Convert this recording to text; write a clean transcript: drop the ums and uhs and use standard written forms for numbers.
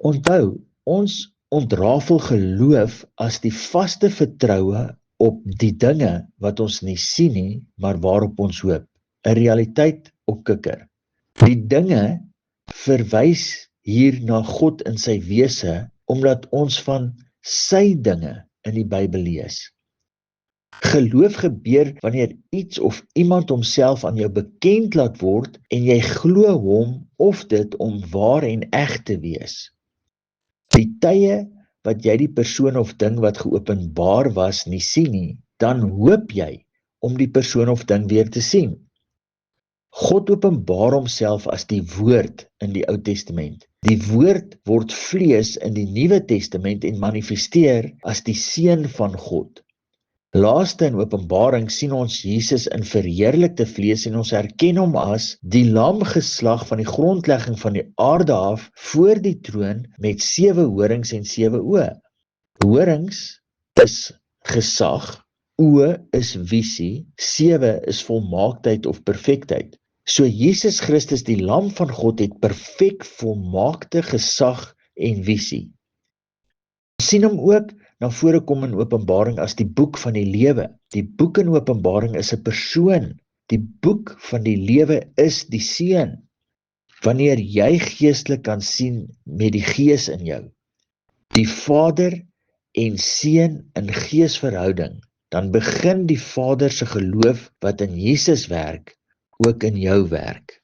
Onthou, ons ontrafel geloof as die vaste vertroue op die dinge wat ons nie sien nie, maar waarop ons hoop. 'n Realiteit op kikker. Die dinge verwys hier na God in sy wese, omdat ons van sy dinge in die Bybel lees. Geloof gebeur wanneer iets of iemand homself aan jou bekend laat word en jy glo hom of dit om waar en eg te wees. Die tye wat jy die persoon of ding wat geopenbaar was nie sien nie, dan hoop jy om die persoon of ding weer te sien. God openbaar homself as die woord in die Ou Testament. Die woord word vlees in die Nuwe Testament en manifesteer as die Seun van God. Laaste in Openbaring sien ons Jesus in verheerlikte vlees en ons herken hom as die lam geslag van die grondlegging van die aarde af voor die troon met 7 horings en 7 oë. Horings is gesag, oë is visie, 7 is volmaaktheid of perfektheid. So Jesus Christus, die lam van God, het perfek volmaakte gesag en visie. Ons sien hom ook na vore kom in Openbaring as die boek van die lewe. Die boek in Openbaring is 'n persoon. Die boek van die lewe is die Seun. Wanneer jy geestelik kan sien met die Gees in jou, die Vader en Seun in geesverhouding, dan begin die Vader se geloof wat in Jesus werk, ook in jou werk.